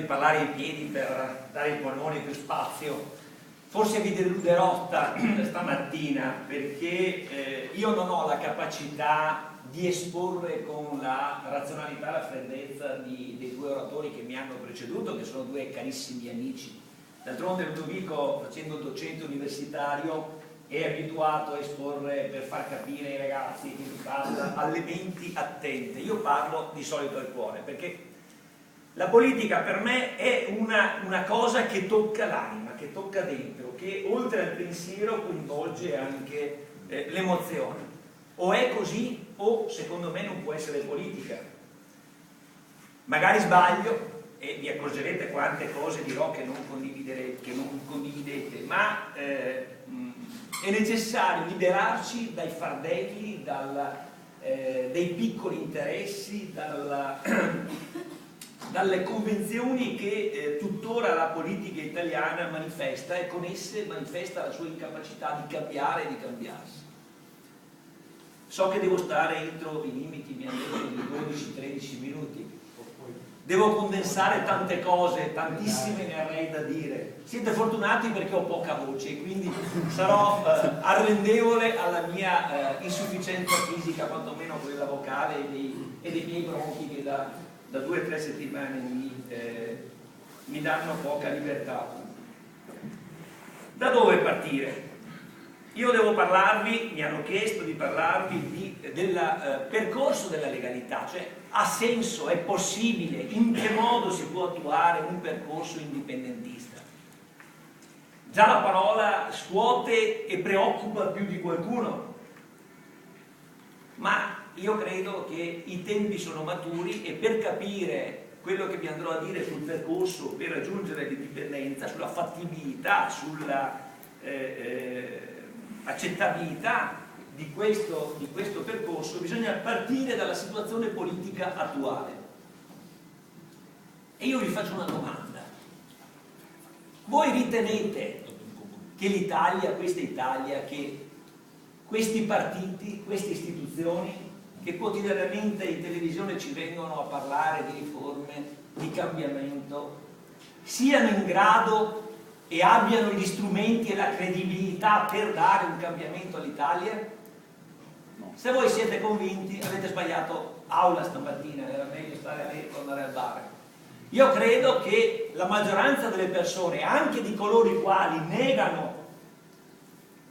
parlare in piedi per dare ai polmoni più spazio. Forse vi deluderò stamattina perché io non ho la capacità di esporre con la razionalità e la freddezza dei due oratori che mi hanno preceduto, che sono due carissimi amici. D'altronde Ludovico, facendo il docente universitario, è abituato a esporre per far capire ai ragazzi in casa alle menti attente. Io parlo di solito al cuore, perché la politica per me è una cosa che tocca l'anima, che tocca dentro, che oltre al pensiero coinvolge anche l'emozione. O è così o secondo me non può essere politica. Magari sbaglio e vi accorgerete quante cose dirò che non condividete, ma è necessario liberarci dai fardelli, dei piccoli interessi, dalle convenzioni che tuttora la politica italiana manifesta, e con esse manifesta la sua incapacità di cambiare e di cambiarsi. So che devo stare entro i limiti, mi hanno detto, di 12-13 minuti. Devo condensare tante cose, tantissime ne avrei da dire. Siete fortunati perché ho poca voce e quindi sarò arrendevole alla mia insufficienza fisica, quantomeno quella vocale e dei miei bronchi che da 2 o 3 settimane mi danno poca libertà. Da dove partire? Io devo parlarvi, mi hanno chiesto di parlarvi del percorso della legalità, cioè ha senso, è possibile, in che modo si può attuare un percorso indipendentista. Già la parola scuote e preoccupa più di qualcuno, ma io credo che i tempi sono maturi e per capire quello che vi andrò a dire sul percorso per raggiungere l'indipendenza, sulla fattibilità, sulla accettabilità di questo percorso, bisogna partire dalla situazione politica attuale. E io vi faccio una domanda. Voi ritenete che l'Italia, questa Italia, che questi partiti, queste istituzioni che quotidianamente in televisione ci vengono a parlare di riforme, di cambiamento, siano in grado e abbiano gli strumenti e la credibilità per dare un cambiamento all'Italia? No. Se voi siete convinti, avete sbagliato aula stamattina, era meglio stare a letto o andare al bar. Io credo che la maggioranza delle persone, anche di coloro i quali negano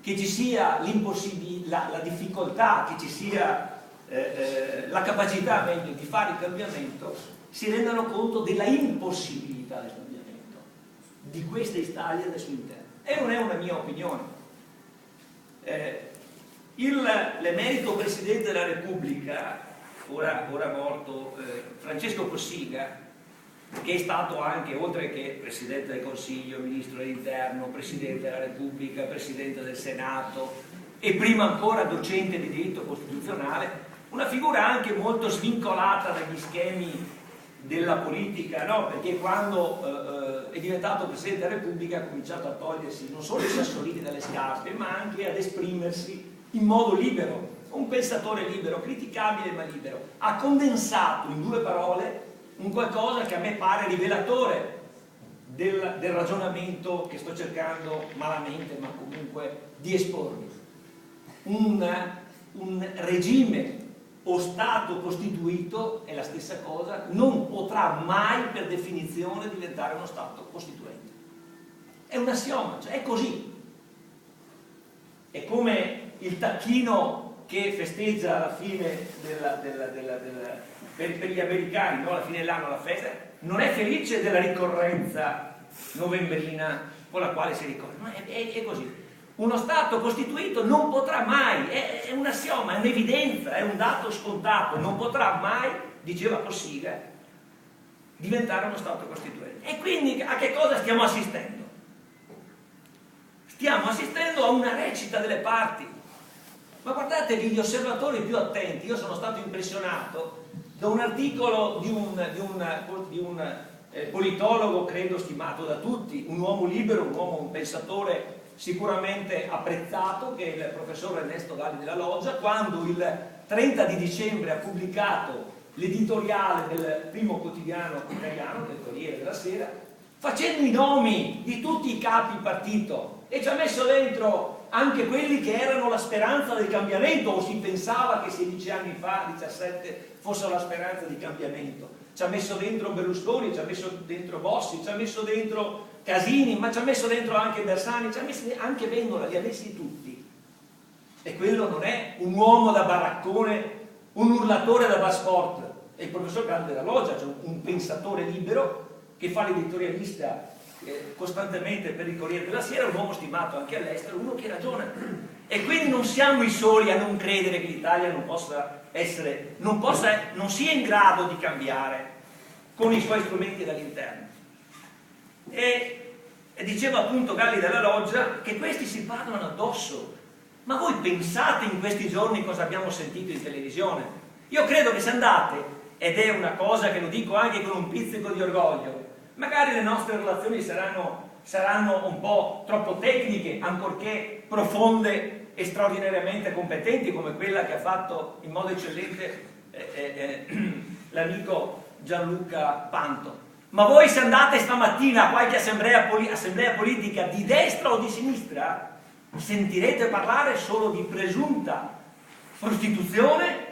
che ci sia la difficoltà, che ci sia la capacità meglio di fare il cambiamento, si rendano conto della impossibilità del cambiamento di questa Italia al suo interno. E non è una mia opinione. L'emerito Presidente della Repubblica, ora morto, Francesco Cossiga, che è stato anche, oltre che Presidente del Consiglio, Ministro dell'Interno, Presidente della Repubblica, Presidente del Senato e prima ancora docente di diritto costituzionale, una figura anche molto svincolata dagli schemi della politica, no? Perché quando è diventato Presidente della Repubblica ha cominciato a togliersi non solo i sassolini dalle scarpe, ma anche ad esprimersi in modo libero, un pensatore libero, criticabile ma libero. Ha condensato in 2 parole un qualcosa che a me pare rivelatore del ragionamento che sto cercando malamente, ma comunque di esporvi. Un regime o Stato costituito è la stessa cosa, non potrà mai per definizione diventare uno Stato costituente. È un assioma, cioè è così. È come il tacchino che festeggia la fine per gli americani, no? Alla fine dell'anno la festa, non è felice della ricorrenza novembrina con la quale si ricorda, no, è così. Uno Stato costituito non potrà mai, è un assioma, è un'evidenza, è un dato scontato, non potrà mai, diceva Cossiga, diventare uno Stato costituente. E quindi a che cosa stiamo assistendo? Stiamo assistendo a una recita delle parti. Ma guardate che gli osservatori più attenti, io sono stato impressionato da un articolo di un politologo, credo stimato da tutti, un uomo libero, un pensatore sicuramente apprezzato, che è il professor Ernesto Galli della Loggia, quando il 30 di dicembre ha pubblicato l'editoriale del primo quotidiano italiano, del Corriere della Sera, facendo i nomi di tutti i capi partito, e ci ha messo dentro anche quelli che erano la speranza del cambiamento, o si pensava che 16 anni fa, 17, fossero la speranza di cambiamento. Ci ha messo dentro Berlusconi, ci ha messo dentro Bossi, ci ha messo dentro Casini, ma ci ha messo dentro anche Bersani, ci ha messo anche Vendola, li ha messi tutti. E quello non è un uomo da baraccone, un urlatore da bar sport. È il professor Grande della Loggia, cioè un pensatore libero che fa l'editorialista costantemente per il Corriere della Sera, un uomo stimato anche all'estero, uno che ragiona. E quindi non siamo i soli a non credere che l'Italia non sia in grado di cambiare con i suoi strumenti dall'interno. E diceva appunto Galli della Loggia che questi si parlano addosso. Ma voi pensate in questi giorni cosa abbiamo sentito in televisione? Io credo che se andate, ed è una cosa che lo dico anche con un pizzico di orgoglio, magari le nostre relazioni saranno un po' troppo tecniche, ancorché profonde e straordinariamente competenti, come quella che ha fatto in modo eccellente l'amico Gianluca Panto. Ma voi se andate stamattina a qualche assemblea politica di destra o di sinistra, sentirete parlare solo di presunta prostituzione